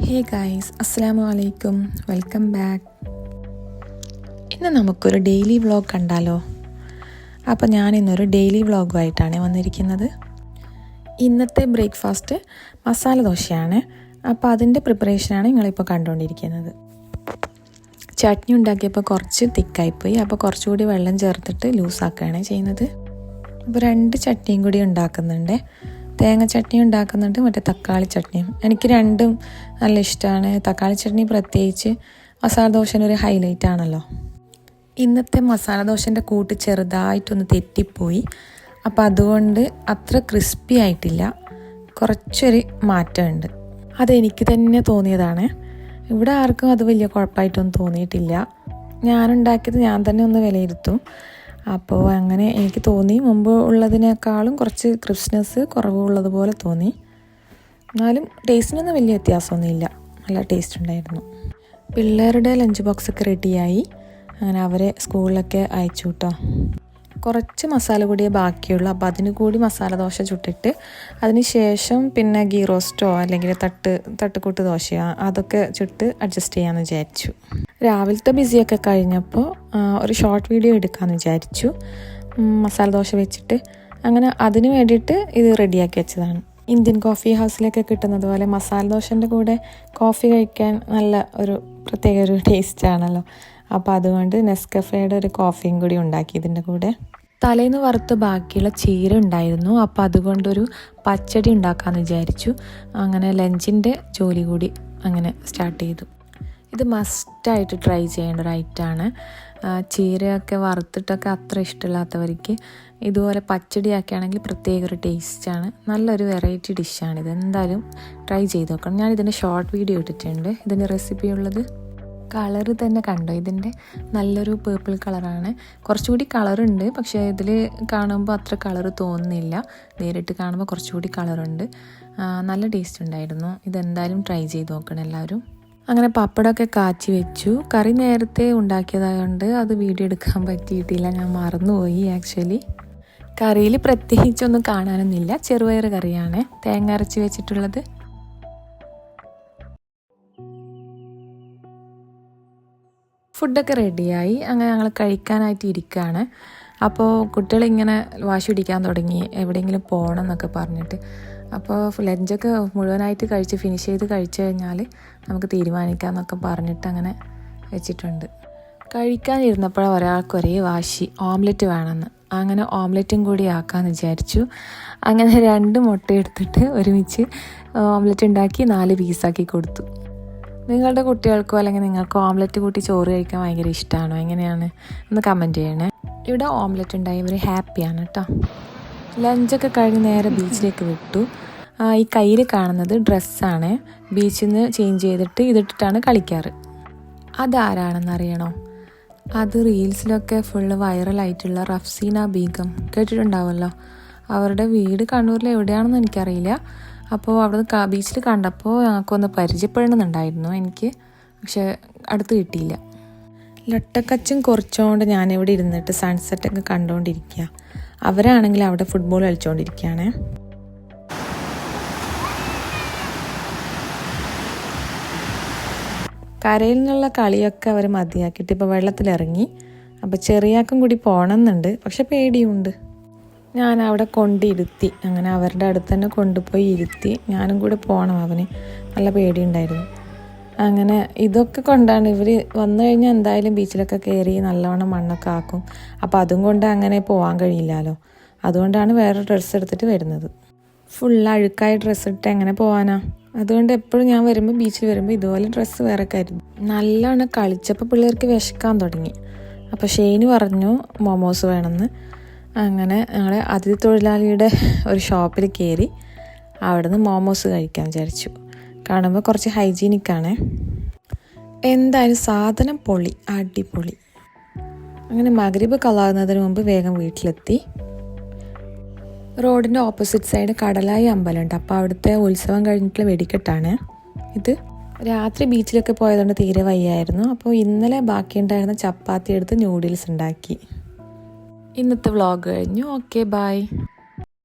Hey guys, അസ്സലാമു അലൈക്കും, welcome back. ഇന്ന് നമുക്കൊരു ഡെയിലി വ്ളോഗ് കണ്ടാലോ? അപ്പോൾ ഞാനിന്നൊരു ഡെയിലി വ്ളോഗുമായിട്ടാണ് വന്നിരിക്കുന്നത്. ഇന്നത്തെ ബ്രേക്ക്ഫാസ്റ്റ് മസാല ദോശയാണ്. അപ്പോൾ അതിൻ്റെ പ്രിപ്പറേഷനാണ് നിങ്ങളിപ്പോൾ കണ്ടുകൊണ്ടിരിക്കുന്നത്. ചട്നി ഉണ്ടാക്കിയപ്പോൾ കുറച്ച് തിക്കായിപ്പോയി, അപ്പോൾ കുറച്ചുകൂടി വെള്ളം ചേർത്തിട്ട് ലൂസാക്കുകയാണ് ചെയ്യുന്നത്. അപ്പോൾ 2 ചട്നിയും കൂടി ഉണ്ടാക്കുന്നുണ്ട്. തേങ്ങ ചട്നി ഉണ്ടാക്കുന്നുണ്ട്, മറ്റേ തക്കാളി ചട്നിയും. എനിക്ക് രണ്ടും നല്ല ഇഷ്ടമാണ്. തക്കാളി ചട്നി പ്രത്യേകിച്ച് മസാല ദോശേൻ്റെ ഒരു ഹൈലൈറ്റ് ആണല്ലോ. ഇന്നത്തെ മസാല ദോശൻ്റെ കൂട്ട് ചെറുതായിട്ടൊന്ന് തെറ്റിപ്പോയി, അപ്പോൾ അതുകൊണ്ട് അത്ര ക്രിസ്പി ആയിട്ടില്ല, കുറച്ചൊരു മാറ്റമുണ്ട്. അതെനിക്ക് തന്നെ തോന്നിയതാണ്. ഇവിടെ ആർക്കും അത് വലിയ കുഴപ്പമായിട്ടൊന്നും തോന്നിയിട്ടില്ല. ഞാനുണ്ടാക്കിയത് ഞാൻ തന്നെ ഒന്ന് വിലയിരുത്തും. അപ്പോൾ അങ്ങനെ എനിക്ക് തോന്നി, മുമ്പ് ഉള്ളതിനേക്കാളും കുറച്ച് ക്രിസ്പ്നെസ് കുറവുള്ളതുപോലെ തോന്നി. എന്നാലും ടേസ്റ്റിനൊന്നും വലിയ വ്യത്യാസമൊന്നുമില്ല, നല്ല ടേസ്റ്റ് ഉണ്ടായിരുന്നു. പിള്ളേരുടെ ലഞ്ച് ബോക്സൊക്കെ റെഡിയായി. അങ്ങനെ അവരെ സ്കൂളിലൊക്കെ അയച്ചു കേട്ടോ. കുറച്ച് മസാല കൂടിയേ ബാക്കിയുള്ളൂ, അപ്പോൾ അതിന് കൂടി മസാല ദോശ ചുട്ടിട്ട് അതിന് ശേഷം പിന്നെ ഗീ റോസ്റ്റോ അല്ലെങ്കിൽ തട്ടുകൂട്ട് ദോശയോ അതൊക്കെ ചുട്ട് അഡ്ജസ്റ്റ് ചെയ്യാമെന്ന് വിചാരിച്ചു. രാവിലത്തെ ബിസിയൊക്കെ കഴിഞ്ഞപ്പോൾ ഒരു ഷോർട്ട് വീഡിയോ എടുക്കാമെന്ന് വിചാരിച്ചു, മസാല ദോശ വെച്ചിട്ട്. അങ്ങനെ അതിന് വേണ്ടിയിട്ട് ഇത് റെഡിയാക്കി വെച്ചതാണ്. ഇന്ത്യൻ കോഫി ഹൗസിലൊക്കെ കിട്ടുന്നത് പോലെ മസാല ദോശൻ്റെ കൂടെ കോഫി കഴിക്കാൻ നല്ല ഒരു പ്രത്യേക ഒരു ടേസ്റ്റാണല്ലോ. അപ്പോൾ അതുകൊണ്ട് നെസ്കഫേയുടെ ഒരു കോഫിയും കൂടി ഉണ്ടാക്കി ഇതിൻ്റെ കൂടെ. തലേന്ന് വറുത്ത് ബാക്കിയുള്ള ചീര ഉണ്ടായിരുന്നു, അപ്പോൾ അതുകൊണ്ടൊരു പച്ചടി ഉണ്ടാക്കാമെന്ന് വിചാരിച്ചു. അങ്ങനെ ലഞ്ചിൻ്റെ ജോലി കൂടി അങ്ങനെ സ്റ്റാർട്ട് ചെയ്തു. ഇത് മസ്റ്റായിട്ട് ട്രൈ ചെയ്യേണ്ട ഒരു ഐറ്റമാണ്. ചീരയൊക്കെ വറുത്തിട്ടൊക്കെ അത്ര ഇഷ്ടമില്ലാത്തവർക്ക് ഇതുപോലെ പച്ചടിയാക്കുകയാണെങ്കിൽ പ്രത്യേക ഒരു ടേസ്റ്റാണ്. നല്ലൊരു വെറൈറ്റി ഡിഷാണിത്. എന്തായാലും ട്രൈ ചെയ്ത് നോക്കണം. ഞാനിതിൻ്റെ ഷോർട്ട് വീഡിയോ ഇട്ടിട്ടുണ്ട്, ഇതിൻ്റെ റെസിപ്പി ഉള്ളത്. കളറ് തന്നെ കണ്ടോ, ഇതിൻ്റെ നല്ലൊരു പേർപ്പിൾ കളറാണ്. കുറച്ചുകൂടി കളറുണ്ട്, പക്ഷേ ഇതിൽ കാണുമ്പോൾ അത്ര കളറ് തോന്നുന്നില്ല. നേരിട്ട് കാണുമ്പോൾ കുറച്ചുകൂടി കളറുണ്ട്. നല്ല ടേസ്റ്റ് ഉണ്ടായിരുന്നു. ഇതെന്തായാലും ട്രൈ ചെയ്ത് നോക്കണം എല്ലാവരും. അങ്ങനെ പപ്പടമൊക്കെ കാച്ചി വെച്ചു. കറി നേരത്തെ ഉണ്ടാക്കിയതായതുകൊണ്ട് അത് വീഡിയോ എടുക്കാൻ പറ്റിയിട്ടില്ല, ഞാൻ മറന്നുപോയി ആക്ച്വലി. കറിയിൽ പ്രത്യേകിച്ചൊന്നും കാണാനൊന്നുമില്ല. ചെറുപയർ കറിയാണ് തേങ്ങ അരച്ച് വെച്ചിട്ടുള്ളത്. ഫുഡൊക്കെ റെഡിയായി. അങ്ങനെ ഞങ്ങൾ കഴിക്കാനായിട്ട് ഇരിക്കുകയാണ്. അപ്പോൾ കുട്ടികളിങ്ങനെ വാശി പിടിക്കാൻ തുടങ്ങി, എവിടെയെങ്കിലും പോകണം എന്നൊക്കെ പറഞ്ഞിട്ട്. അപ്പോൾ ലഞ്ചൊക്കെ മുഴുവനായിട്ട് ഫിനിഷ് ചെയ്ത് കഴിച്ചു കഴിഞ്ഞാൽ നമുക്ക് തീരുമാനിക്കാമെന്നൊക്കെ പറഞ്ഞിട്ട് അങ്ങനെ വെച്ചിട്ടുണ്ട്. കഴിക്കാനിരുന്നപ്പോഴാണ് ഒരാൾക്ക് ഒരേ വാശി, ഓംലെറ്റ് വേണമെന്ന്. അങ്ങനെ ഓംലെറ്റും കൂടി ആക്കാമെന്ന് വിചാരിച്ചു. അങ്ങനെ 2 മുട്ട എടുത്തിട്ട് ഒരുമിച്ച് ഓംലെറ്റ് ഉണ്ടാക്കി 4 പീസാക്കി കൊടുത്തു. നിങ്ങളുടെ കുട്ടികൾക്കോ അല്ലെങ്കിൽ നിങ്ങൾക്ക് ഓംലെറ്റ് കൂട്ടി ചോറ് കഴിക്കാൻ ഭയങ്കര ഇഷ്ടമാണോ? എങ്ങനെയാണ് ഒന്ന് കമൻറ്റ് ചെയ്യണേ. ഇവിടെ ഓംലെറ്റ് ഉണ്ടായി ഇവർ ഹാപ്പിയാണ് കേട്ടോ. ലഞ്ചൊക്കെ കഴിഞ്ഞ് നേരെ ബീച്ചിലേക്ക് വിട്ടു. ഈ കയ്യിൽ കാണുന്നത് ഡ്രസ്സാണ്. ബീച്ചിൽ നിന്ന് ചേഞ്ച് ചെയ്തിട്ട് ഇതിട്ടിട്ടാണ് കളിക്കാറ്. അതാരാണെന്നറിയണോ? അത് റീൽസിലൊക്കെ ഫുള്ള് വൈറലായിട്ടുള്ള റഫ്സീന ബീഗം, കേട്ടിട്ടുണ്ടാവുമല്ലോ. അവരുടെ വീട് കണ്ണൂരിൽ എവിടെയാണെന്ന് എനിക്കറിയില്ല. അപ്പോൾ അവിടെ ബീച്ചിൽ കണ്ടപ്പോൾ ഞങ്ങൾക്കൊന്ന് പരിചയപ്പെടണമെന്നുണ്ടായിരുന്നു എനിക്ക്, പക്ഷെ അടുത്ത് കിട്ടിയില്ല. ലൊട്ടക്കച്ചും കുറച്ചുകൊണ്ട് ഞാനിവിടെ ഇരുന്നിട്ട് സൺസെറ്റൊക്കെ കണ്ടുകൊണ്ടിരിക്കുക. അവരാണെങ്കിൽ അവിടെ ഫുട്ബോൾ കളിച്ചുകൊണ്ടിരിക്കുകയാണ്. കരയിൽ നിന്നുള്ള കളിയൊക്കെ അവർ മതിയാക്കിയിട്ട് ഇപ്പോൾ വെള്ളത്തിലിറങ്ങി. അപ്പോൾ ചെറിയാക്കും കൂടി പോകണമെന്നുണ്ട്, പക്ഷെ പേടിയുണ്ട്. ഞാൻ അവിടെ കൊണ്ടിരുത്തി. അങ്ങനെ അവരുടെ അടുത്ത് തന്നെ കൊണ്ടുപോയി ഇരുത്തി. ഞാനും കൂടെ പോകണം, അവന് നല്ല പേടിയുണ്ടായിരുന്നു. അങ്ങനെ ഇതൊക്കെ കൊണ്ടാണ് ഇവർ വന്നു കഴിഞ്ഞാൽ എന്തായാലും ബീച്ചിലൊക്കെ കയറി നല്ലവണ്ണം മണ്ണൊക്കെ ആക്കും. അപ്പോൾ അതും കൊണ്ട് അങ്ങനെ പോകാൻ കഴിയില്ലല്ലോ. അതുകൊണ്ടാണ് വേറെ ഡ്രസ്സ് എടുത്തിട്ട് വരുന്നത്. ഫുൾ അഴുക്കായ ഡ്രസ്സ് ഇട്ട് എങ്ങനെ പോകാനാ? അതുകൊണ്ട് എപ്പോഴും ഞാൻ വരുമ്പോൾ ബീച്ചിൽ വരുമ്പോൾ ഇതുപോലെ ഡ്രസ്സ് വേറെ കരുതും. നല്ലവണ്ണം കളിച്ചപ്പോൾ പിള്ളേർക്ക് വിശക്കാൻ തുടങ്ങി. അപ്പോൾ ഷെയ്ന് പറഞ്ഞു മോമോസ് വേണമെന്ന്. അങ്ങനെ ഞങ്ങൾ അതിഥി തൊഴിലാളിയുടെ ഒരു ഷോപ്പിൽ കയറി അവിടെ നിന്ന് മോമോസ് കഴിക്കാൻ വിചാരിച്ചു. കാണുമ്പോൾ കുറച്ച് ഹൈജീനിക്കാണ്. എന്തായാലും സാധനം പൊളി, അടിപൊളി. അങ്ങനെ മഗ്രിബ് കളാകുന്നതിന് മുമ്പ് വേഗം വീട്ടിലെത്തി. റോഡിൻ്റെ ഓപ്പോസിറ്റ് സൈഡ് കടലായി അമ്പലമുണ്ട്. അപ്പോൾ അവിടുത്തെ ഉത്സവം കഴിഞ്ഞിട്ടുള്ള വെടിക്കെട്ടാണ് ഇത്. രാത്രി ബീച്ചിലൊക്കെ പോയതുകൊണ്ട് തീരെ വയ്യായിരുന്നു. അപ്പോൾ ഇന്നലെ ബാക്കിയുണ്ടായിരുന്ന ചപ്പാത്തി എടുത്ത് ന്യൂഡിൽസ് ഉണ്ടാക്കി. ഇന്നത്തെ വ്ളോഗ് കഴിഞ്ഞു. Okay, by.